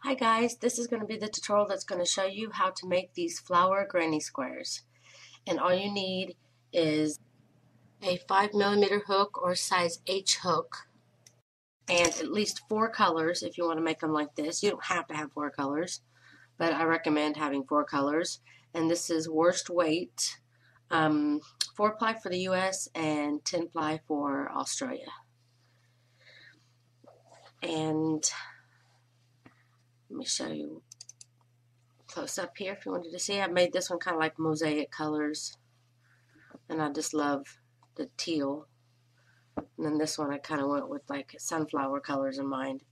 Hi guys, this is going to be the tutorial that's going to show you how to make these flower granny squares. And all you need is a 5mm hook or size H hook and at least 4 colors if you want to make them like this. You don't have to have 4 colors, but I recommend having 4 colors. And this is worst weight, 4-ply for the US and 10-ply for Australia. And let me show you close up here if you wanted to see. I made this one kind of like mosaic colors, and I just love the teal. And then this one I kind of went with like sunflower colors in mind.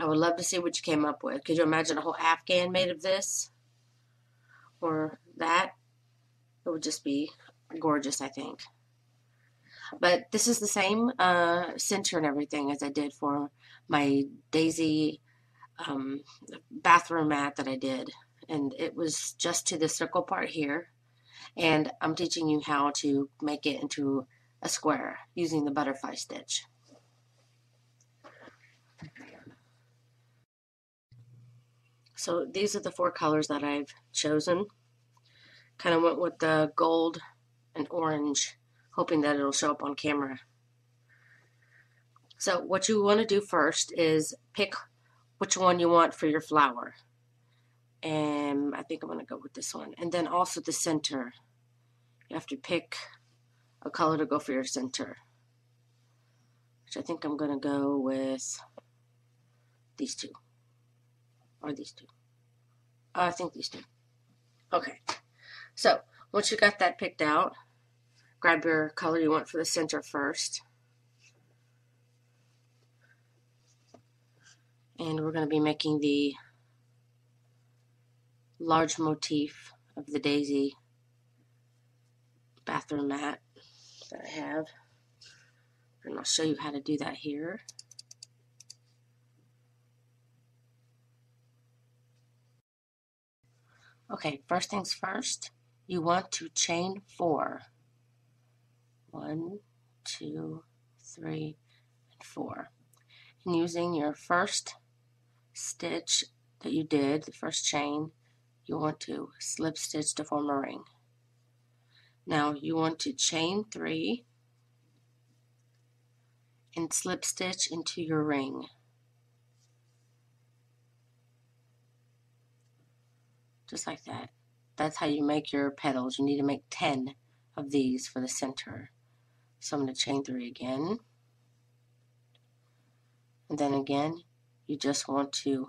I would love to see what you came up with. Could you imagine a whole Afghan made of this or that? It would just be gorgeous, I think. But this is the same center and everything as I did for my daisy bathroom mat that I did, and it was just to the circle part here, and I'm teaching you how to make it into a square using the butterfly stitch. So these are the 4 colors that I've chosen. Kind of went with the gold and orange, hoping that it'll show up on camera. So what you want to do first is pick which one you want for your flower. And I think I'm going to go with this one. And then also the center. You have to pick a color to go for your center. Which I think I'm going to go with these 2. Or these 2. I think these 2. Okay. So once you got that picked out, grab your color you want for the center first. And we're going to be making the large motif of the daisy bathroom mat that I have. And I'll show you how to do that here. Okay, first things first, you want to chain 4. 1, 2, 3, and 4. And using your first stitch that you did, the first chain, you want to slip stitch to form a ring. Now you want to chain 3 and slip stitch into your ring. Just like that. That's how you make your petals. You need to make 10 of these for the center. So I'm going to chain 3 again. And then again, you just want to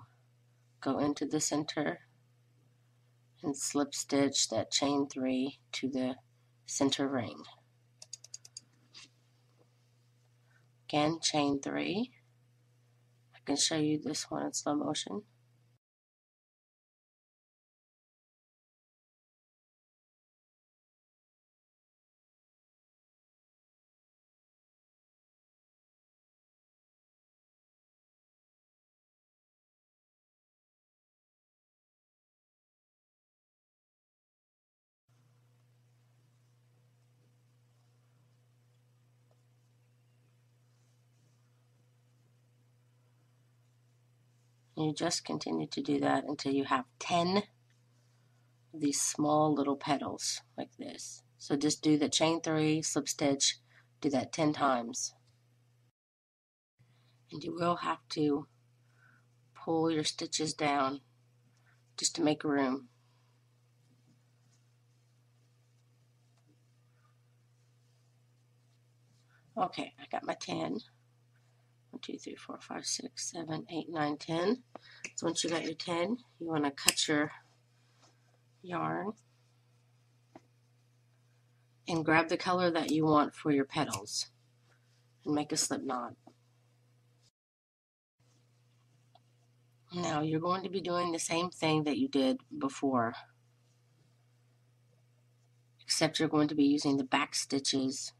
go into the center and slip stitch that chain 3 to the center ring. Again, chain 3. I can show you this one in slow motion. And you just continue to do that until you have 10 of these small little petals like this. So just do the chain 3, slip stitch, do that 10 times. And you will have to pull your stitches down just to make room. Okay, I got my 10. 1, 2, 3, 4, 5, 6, 7, 8, 9, 10. So once you got your 10, you want to cut your yarn and grab the color that you want for your petals and make a slip knot. Now you're going to be doing the same thing that you did before, except you're going to be using the back stitches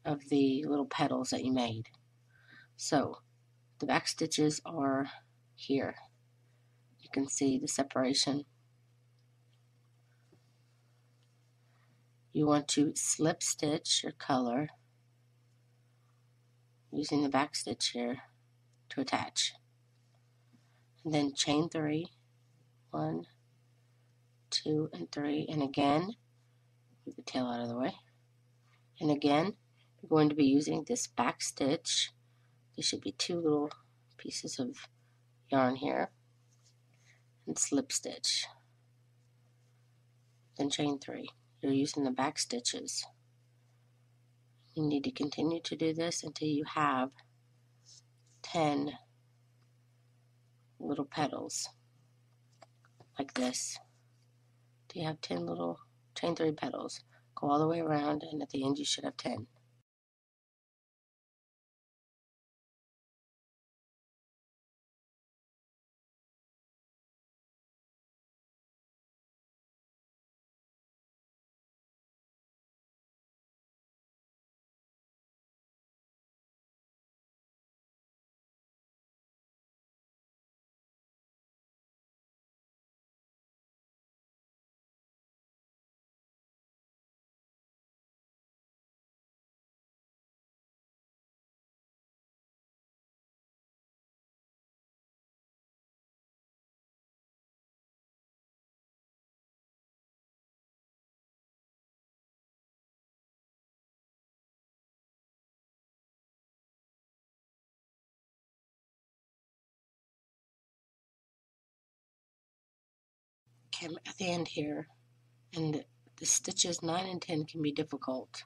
of the little petals that you made. So the back stitches are here. You can see the separation. You want to slip stitch your color using the back stitch here to attach. and then chain 3, 1, 2, and 3, and again, move the tail out of the way, and again, you're going to be using this back stitch. There should be 2 little pieces of yarn here, and slip stitch, then chain 3. You're using the back stitches. You need to continue to do this until you have 10 little petals, like this. Do you have 10 little chain 3 petals? Go all the way around, and at the end you should have 10. Okay, at the end here, and the stitches 9 and 10 can be difficult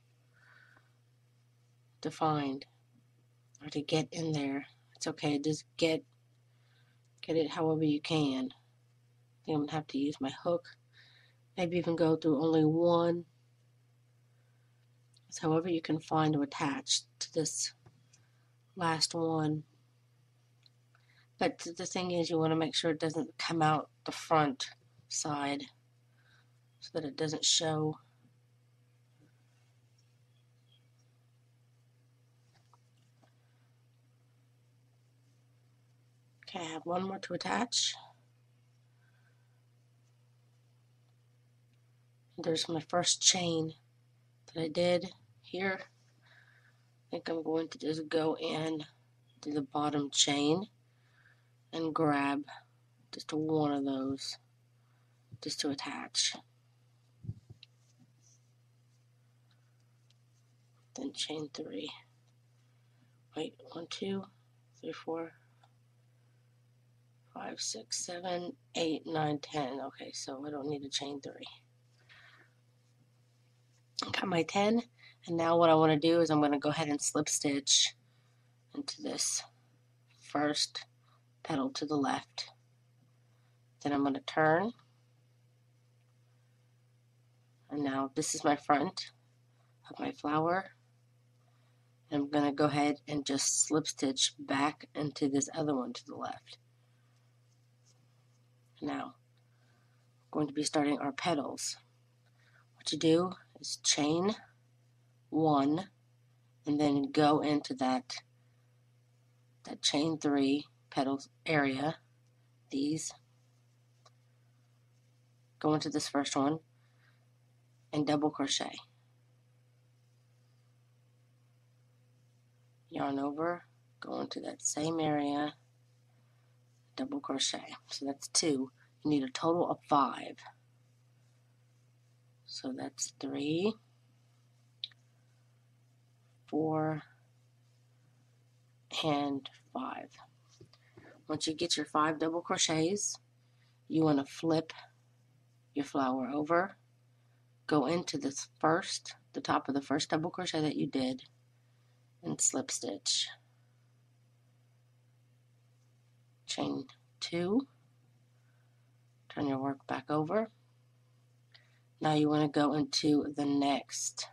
to find or to get in there. It's okay, just get it however you can. I think I'm going to have to use my hook, maybe even go through only one. It's however you can find to attach to this last one. But the thing is, you want to make sure it doesn't come out the front side so that it doesn't show. Okay, I have one more to attach. There's my first chain that I did here. I think I'm going to just go in to the bottom chain and grab just one of those just to attach. Then chain 3. Wait, 1, 2, 3, 4, 5, 6, 7, 8, 9, 10. Okay, so I don't need a chain 3. Got my 10, and now what I want to do is I'm going to go ahead and slip stitch into this first petal to the left. Then I'm going to turn, and now this is my front of my flower. I'm going to go ahead and just slip stitch back into this other one to the left. Now, we're going to be starting our petals. What you do is chain 1 and then go into that chain 3 petals area. These. Go into this first one and double crochet. Yarn over, go into that same area, double crochet. So that's 2. You need a total of 5. So that's 3, 4, and 5. Once you get your 5 double crochets, you want to flip your flower over, go into the top of the first double crochet that you did, and slip stitch. Chain 2, turn your work back over. Now you want to go into the next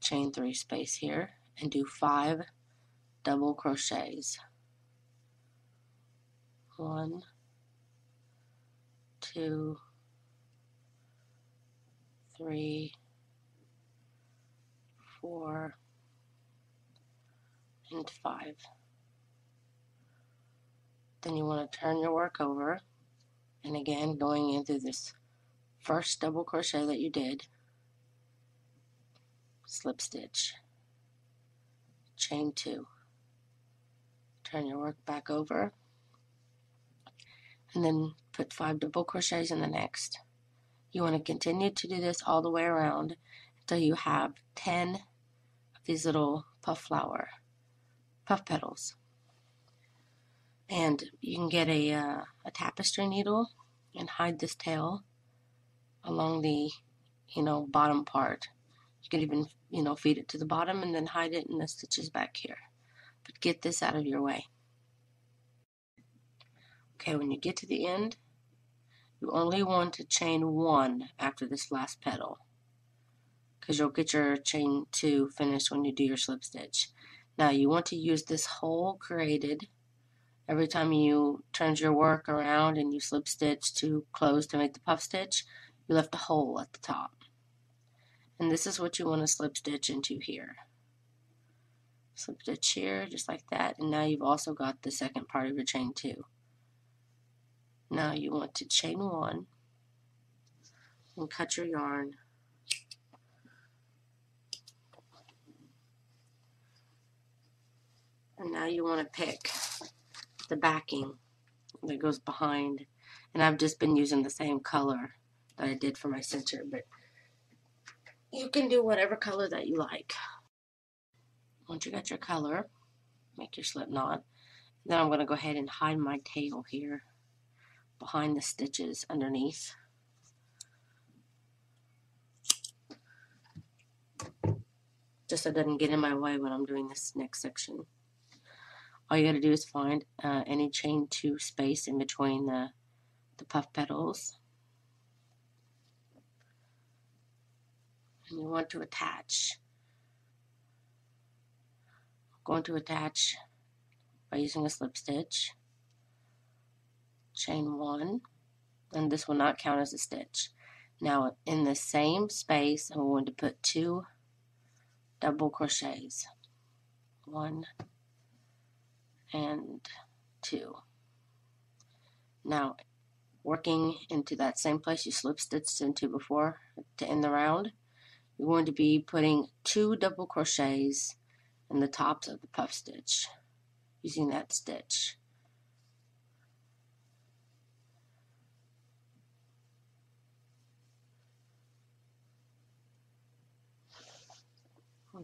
chain 3 space here and do 5 double crochets. 1, 2, 3, 4, and 5. Then you want to turn your work over, and again going into this first double crochet that you did, slip stitch, chain 2, turn your work back over, and then put 5 double crochets in the next. You want to continue to do this all the way around until you have 10 of these little puff petals. And you can get a tapestry needle and hide this tail along the bottom part. You can even feed it to the bottom and then hide it in the stitches back here. But get this out of your way. Okay, when you get to the end, you only want to chain 1 after this last petal, because you'll get your chain 2 finished when you do your slip stitch. Now you want to use this hole created every time you turn your work around and you slip stitch to close to make the puff stitch. You left a hole at the top, and this is what you want to slip stitch into here. Slip stitch here just like that, and now you've also got the second part of your chain 2. Now you want to chain 1 and cut your yarn. And now you want to pick the backing that goes behind, and I've just been using the same color that I did for my center, but you can do whatever color that you like. Once you got your color, make your slip knot. Then I'm going to go ahead and hide my tail here behind the stitches underneath. Just so it doesn't get in my way when I'm doing this next section. All you got to do is find any chain 2 space in between the puff petals. And you want to attach. I'm going to attach by using a slip stitch. Chain 1, and this will not count as a stitch. Now in the same space, I'm going to put 2 double crochets. 1 and 2. Now, working into that same place you slip stitched into before to end the round, you're going to be putting 2 double crochets in the tops of the puff stitch using that stitch.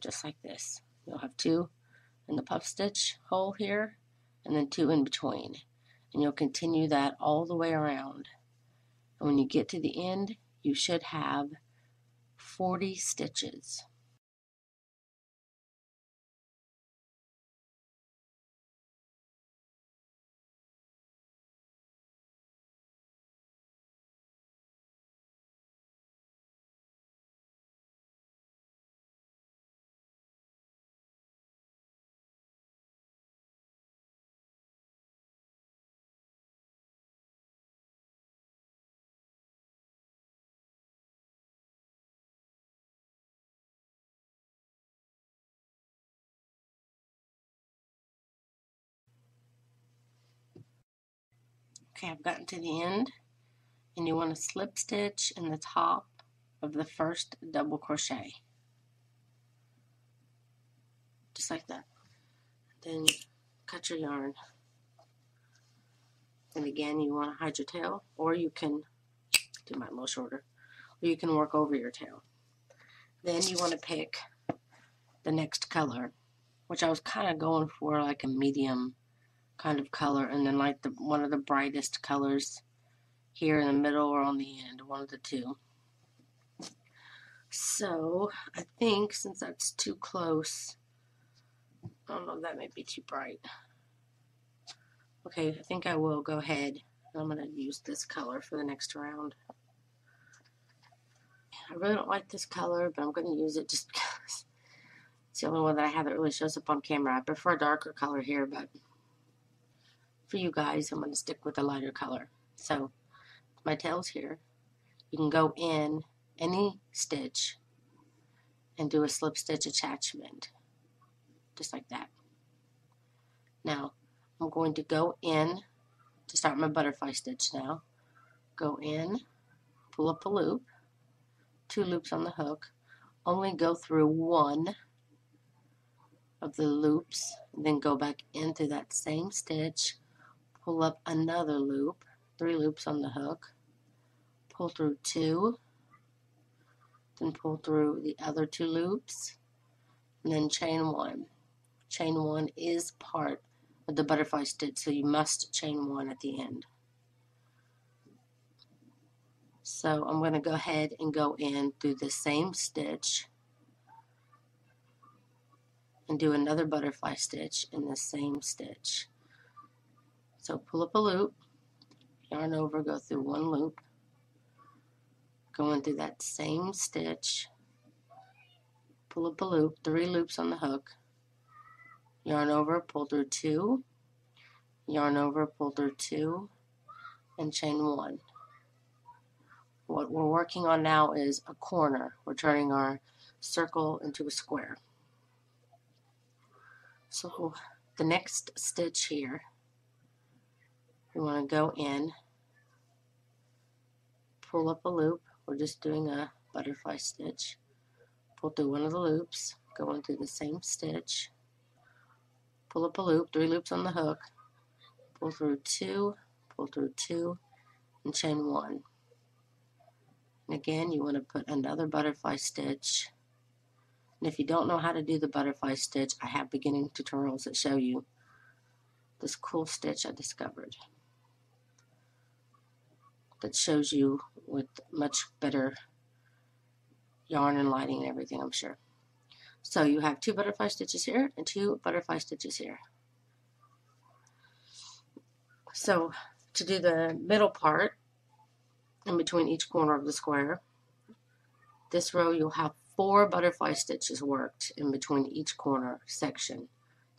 Just like this. You'll have 2 in the puff stitch hole here, and then 2 in between, and you'll continue that all the way around. And when you get to the end, you should have 40 stitches. Okay, I've gotten to the end, and you want to slip stitch in the top of the first double crochet. Just like that. Then cut your yarn. And again, you want to hide your tail, or you can do mine a little shorter, or you can work over your tail. Then you want to pick the next color, which I was kind of going for like a medium kind of color, and then like one of the brightest colors here in the middle or on the end, one of the two. So I think since that's too close, I don't know, that might be too bright. Okay, I think I will go ahead. I'm going to use this color for the next round. I really don't like this color, but I'm going to use it just because it's the only one that I have that really shows up on camera. I prefer a darker color here, but for you guys, I'm going to stick with a lighter color. So my tail's here. You can go in any stitch and do a slip stitch attachment, just like that. Now I'm going to go in to start my butterfly stitch now. Go in, pull up a loop, 2 loops on the hook, only go through one of the loops, and then go back into that same stitch, pull up another loop, 3 loops on the hook, pull through 2, then pull through the other 2 loops, and then chain 1. Chain 1 is part of the butterfly stitch, so you must chain 1 at the end. So I'm going to go ahead and go in through the same stitch and do another butterfly stitch in the same stitch. So pull up a loop, yarn over, go through 1 loop, go in through that same stitch, pull up a loop, 3 loops on the hook, yarn over, pull through 2, yarn over, pull through 2, and chain 1. What we're working on now is a corner. We're turning our circle into a square. So the next stitch here, we want to go in, pull up a loop. We're just doing a butterfly stitch. Pull through 1 of the loops, go in through the same stitch, pull up a loop, 3 loops on the hook, pull through 2, and chain 1. And again, you want to put another butterfly stitch. And if you don't know how to do the butterfly stitch, I have beginning tutorials that show you this cool stitch I discovered that shows you with much better yarn and lighting and everything, I'm sure. So you have 2 butterfly stitches here and 2 butterfly stitches here. So to do the middle part in between each corner of the square, this row you'll have 4 butterfly stitches worked in between each corner section.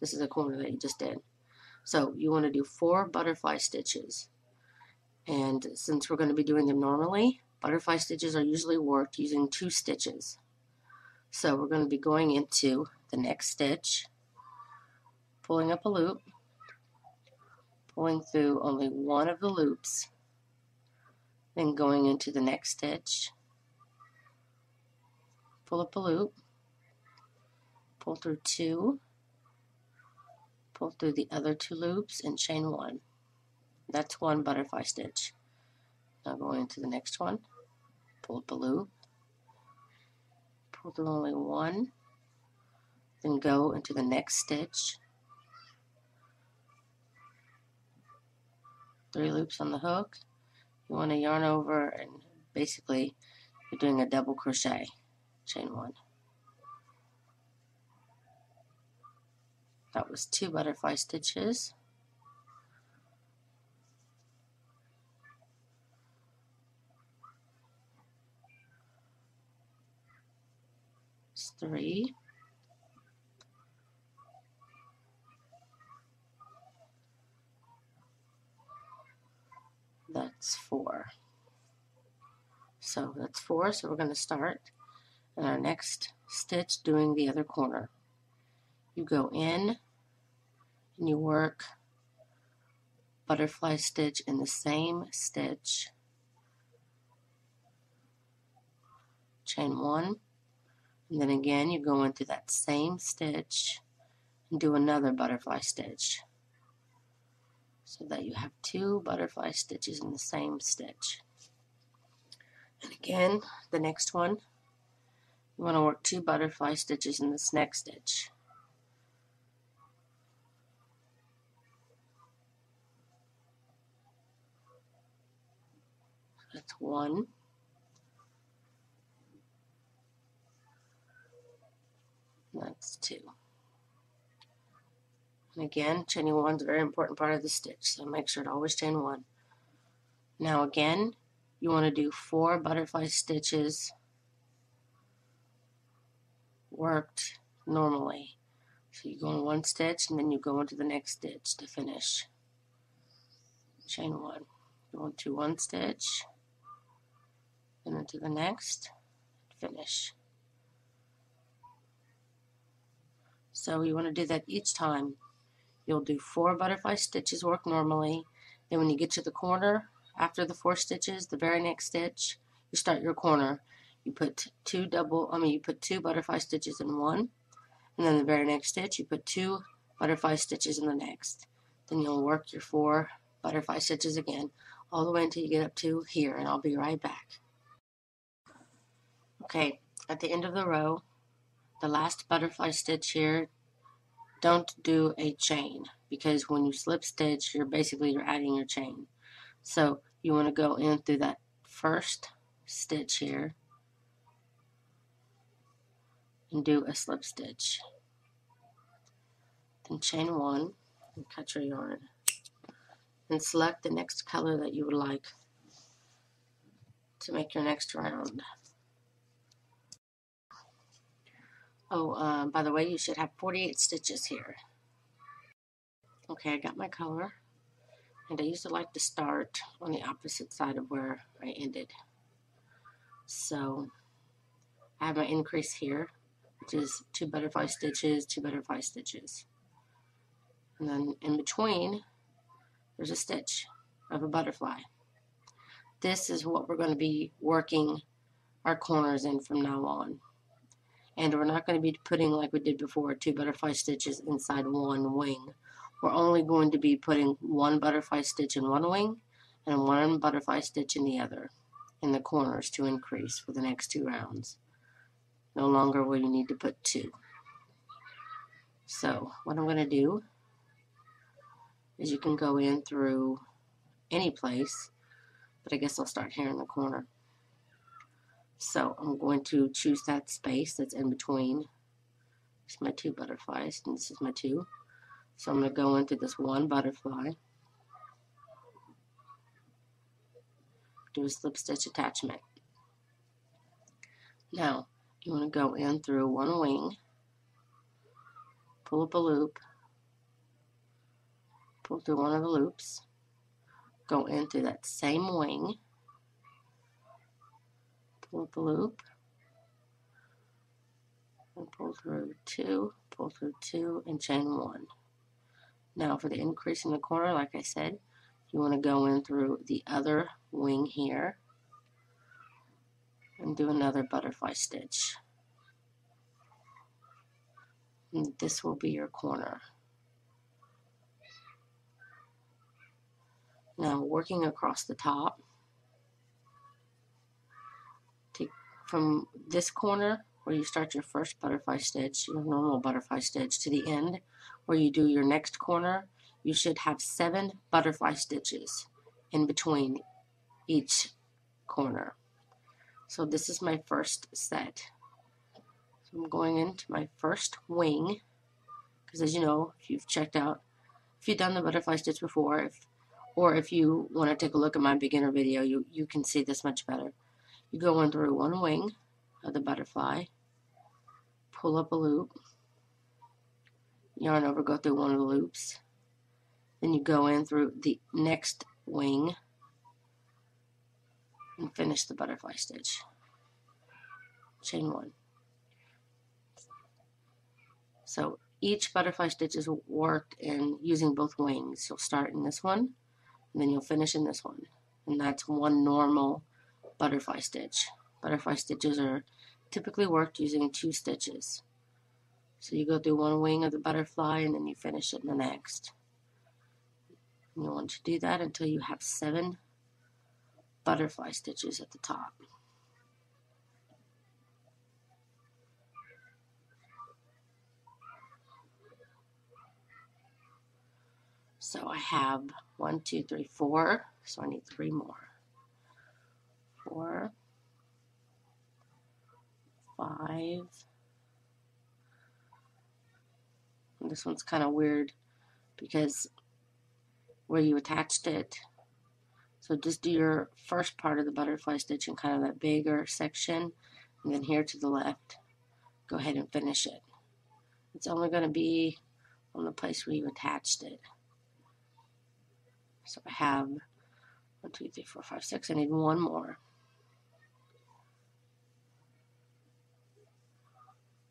This is a corner that you just did. So you want to do 4 butterfly stitches. And since we're going to be doing them normally, butterfly stitches are usually worked using 2 stitches. So we're going to be going into the next stitch, pulling up a loop, pulling through only 1 of the loops, then going into the next stitch, pull up a loop, pull through 2, pull through the other 2 loops, and chain 1. That's 1 butterfly stitch. Now going into the next one, pull up a loop, pull through only 1, then go into the next stitch, 3 loops on the hook. You want to yarn over, and basically you're doing a double crochet, chain 1. That was 2 butterfly stitches. It's 3. That's 4. So that's 4, so we're going to start in our next stitch doing the other corner. You go in and you work butterfly stitch in the same stitch, chain 1, and then again you go into that same stitch and do another butterfly stitch, so that you have 2 butterfly stitches in the same stitch. And again, the next one, you want to work 2 butterfly stitches in this next stitch. That's 1. That's 2. And again, chaining 1 is a very important part of the stitch, so make sure to always chain 1. Now again, you want to do 4 butterfly stitches worked normally. So you go in 1 stitch and then you go into the next stitch to finish. Chain 1. Go into 1 stitch, and into the next, finish. So you want to do that each time. You'll do 4 butterfly stitches work normally. Then when you get to the corner, after the 4 stitches, the very next stitch, you start your corner. You put 2 butterfly stitches in 1, and then the very next stitch, you put 2 butterfly stitches in the next. Then you'll work your 4 butterfly stitches again. all the way until you get up to here, and I'll be right back. Okay, at the end of the row, the last butterfly stitch here, don't do a chain, because when you slip stitch, you're adding your chain. So you want to go in through that first stitch here and do a slip stitch. Then chain 1 and cut your yarn. And select the next color that you would like to make your next round. Oh, by the way, you should have 48 stitches here. Okay, I got my color, and I used to like to start on the opposite side of where I ended. So I have my increase here, which is 2 butterfly stitches, 2 butterfly stitches. And then in between, there's a stitch of a butterfly. This is what we're going to be working our corners in from now on. And we're not going to be putting, like we did before, 2 butterfly stitches inside one wing. We're only going to be putting 1 butterfly stitch in one wing and 1 butterfly stitch in the other, in the corners, to increase for the next 2 rounds. No longer will you need to put 2. So what I'm going to do is, you can go in through any place, but I guess I'll start here in the corner. So I'm going to choose that space that's in between. This is my 2 butterflies, and this is my 2. So I'm going to go into this 1 butterfly, do a slip stitch attachment. Now you want to go in through 1 wing, pull up a loop, pull through one of the loops, go in through that same wing, pull up a loop, and pull through 2, and chain 1. Now for the increase in the corner, like I said, you want to go in through the other wing here and do another butterfly stitch. And this will be your corner. Now working across the top, from this corner where you start your first butterfly stitch, your normal butterfly stitch, to the end where you do your next corner, you should have 7 butterfly stitches in between each corner. So this is my first set. So I'm going into my first wing, because as you know, if you've done the butterfly stitch before, or if you want to take a look at my beginner video, you can see this much better. You go in through 1 wing of the butterfly, pull up a loop, yarn over, go through one of the loops, then you go in through the next wing and finish the butterfly stitch. Chain 1. So each butterfly stitch is worked in using both wings. You'll start in this one, and then you'll finish in this one. And that's 1 normal butterfly stitch. Butterfly stitches are typically worked using 2 stitches. So you go through 1 wing of the butterfly, and then you finish it in the next. And you want to do that until you have 7 butterfly stitches at the top. So I have 1, 2, 3, 4. So I need 3 more. 4, 5. And this one's kind of weird because where you attached it. So just do your first part of the butterfly stitch in kind of that bigger section, and then here to the left, go ahead and finish it. It's only going to be on the place where you attached it. So I have 1, 2, 3, 4, 5, 6. I need 1 more.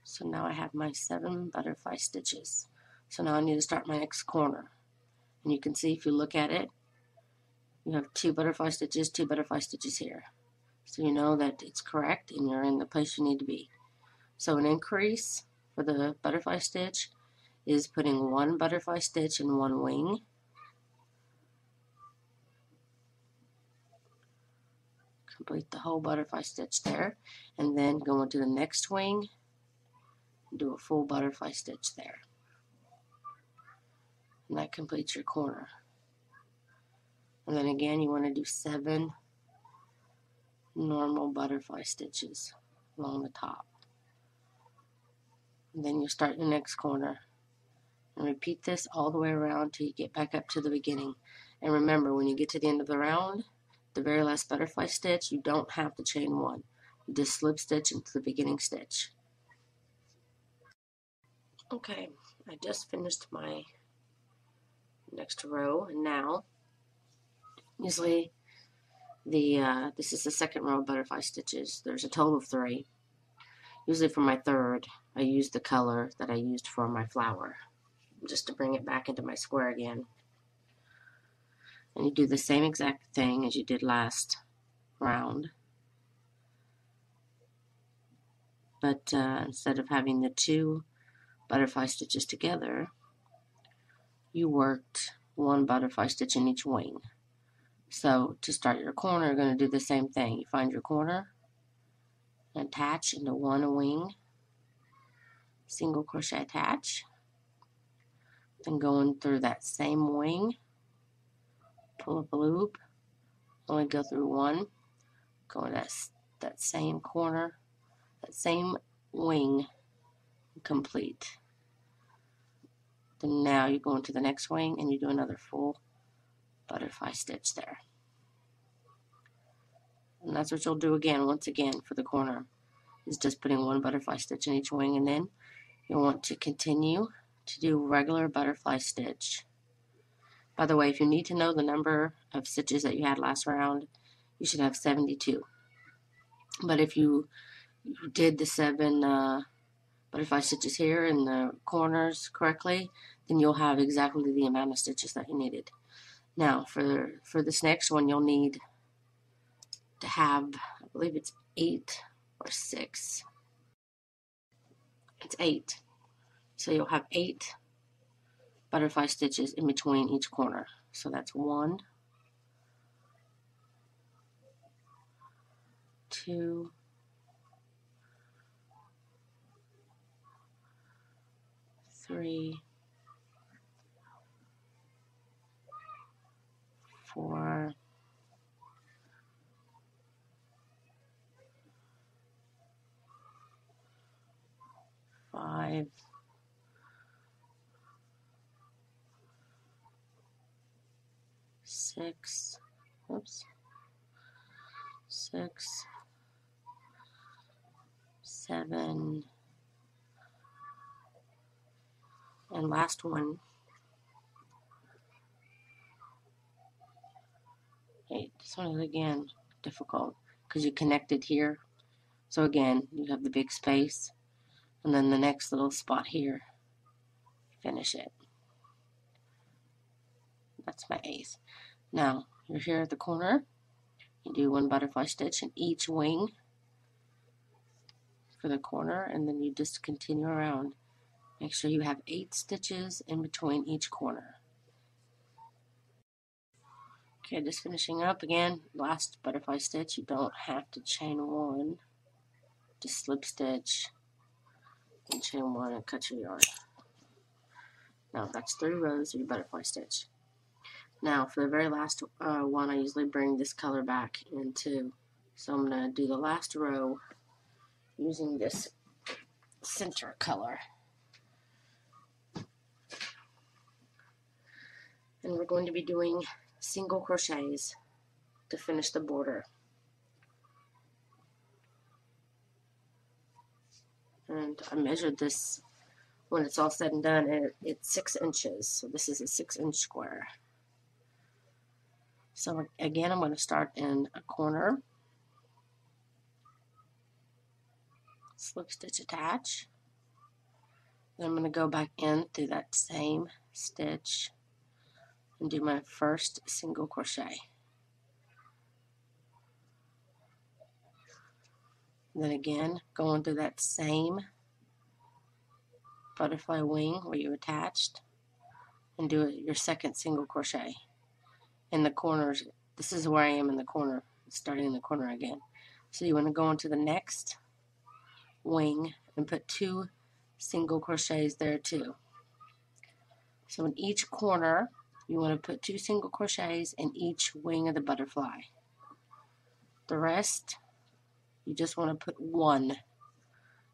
So now I have my 7 butterfly stitches. So now I need to start my next corner. And you can see, if you look at it, you have 2 butterfly stitches, 2 butterfly stitches here. So you know that it's correct and you're in the place you need to be. So an increase for the butterfly stitch is putting 1 butterfly stitch in 1 wing, complete the whole butterfly stitch there, and then go into the next wing and do a full butterfly stitch there, and that completes your corner. And then again you want to do 7 normal butterfly stitches along the top, and then you start your next corner and repeat this all the way around till you get back up to the beginning. And remember, when you get to the end of the round, the very last butterfly stitch, you don't have to chain 1. You just slip stitch into the beginning stitch. Okay, I just finished my next row, and now usually this is the second row of butterfly stitches. There's a total of 3. Usually for my third, I use the color that I used for my flower, just to bring it back into my square again. And you do the same exact thing as you did last round, but instead of having the 2 butterfly stitches together, you worked 1 butterfly stitch in each wing. So to start your corner, you're going to do the same thing. You find your corner and attach into 1 wing, single crochet attach, then going through that same wing, pull up a loop, only go through 1, go in that same corner, that same wing, complete. Then now you go into the next wing and you do another full butterfly stitch there. And that's what you'll do again, once again, for the corner, is just putting 1 butterfly stitch in each wing, and then you'll want to continue to do regular butterfly stitch. By the way, if you need to know the number of stitches that you had last round, you should have 72. But if you did the 7 butterfly stitches here in the corners correctly, then you'll have exactly the amount of stitches that you needed. Now, for this next one, you'll need to have, I believe it's 8 or 6. It's 8. So you'll have 8 butterfly stitches in between each corner. So that's 1, 2, 3, 4, 5, 6, 6, 7, and last one, 8. This one is again difficult because you connected here. So again, you have the big space, and then the next little spot here, finish it. That's my 8th. Now, you're here at the corner. You do 1 butterfly stitch in each wing for the corner, and then you just continue around. Make sure you have 8 stitches in between each corner. Okay, just finishing up again. Last butterfly stitch. You don't have to chain 1. Just slip stitch and chain 1 and cut your yarn. Now that's 3 rows of your butterfly stitch. Now for the very last one, I usually bring this color back into. So I'm going to do the last row using this center color. And we're going to be doing single crochets to finish the border. And I measured this when it's all said and done, it's 6 inches. So this is a 6-inch square. So again, I'm going to start in a corner, slip stitch attach. Then I'm going to go back in through that same stitch and do my first single crochet. Then again, go into that same butterfly wing where you attached and do your second single crochet. In the corners, this is where I am in the corner. starting in the corner again. So you want to go into the next wing and put 2 single crochets there too. So in each corner you want to put 2 single crochets in each wing of the butterfly. The rest you just want to put 1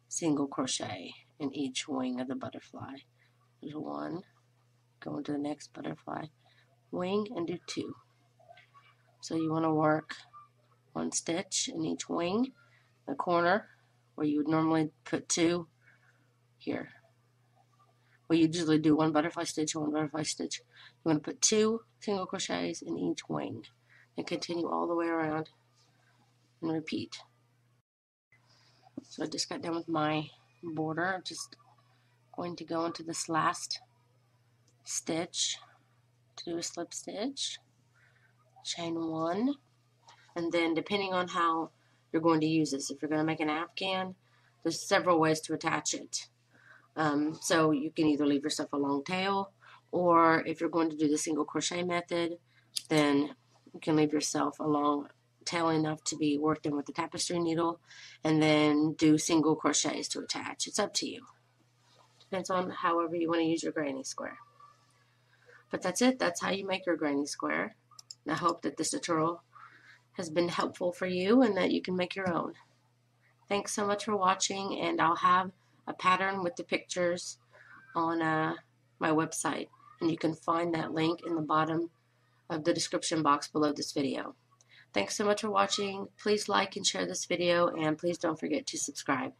single crochet in each wing of the butterfly. There's 1, go into the next butterfly wing and do 2. So you want to work 1 stitch in each wing, the corner where you would normally put 2 here. Well, you usually do 1 butterfly stitch and 1 butterfly stitch. You want to put 2 single crochets in each wing and continue all the way around and repeat. So I just got done with my border. I'm just going to go into this last stitch to do a slip stitch, chain 1, and then depending on how you're going to use this, if you're going to make an afghan, there's several ways to attach it. So you can either leave yourself a long tail, or if you're going to do the single crochet method, then you can leave yourself a long tail enough to be worked in with the tapestry needle, and then do single crochets to attach. It's up to you. Depends on however you want to use your granny square. But that's it. That's how you make your granny square. And I hope that this tutorial has been helpful for you and that you can make your own. Thanks so much for watching, and I'll have a pattern with the pictures on my website, and you can find that link in the bottom of the description box below this video. Thanks so much for watching. Please like and share this video, and please don't forget to subscribe.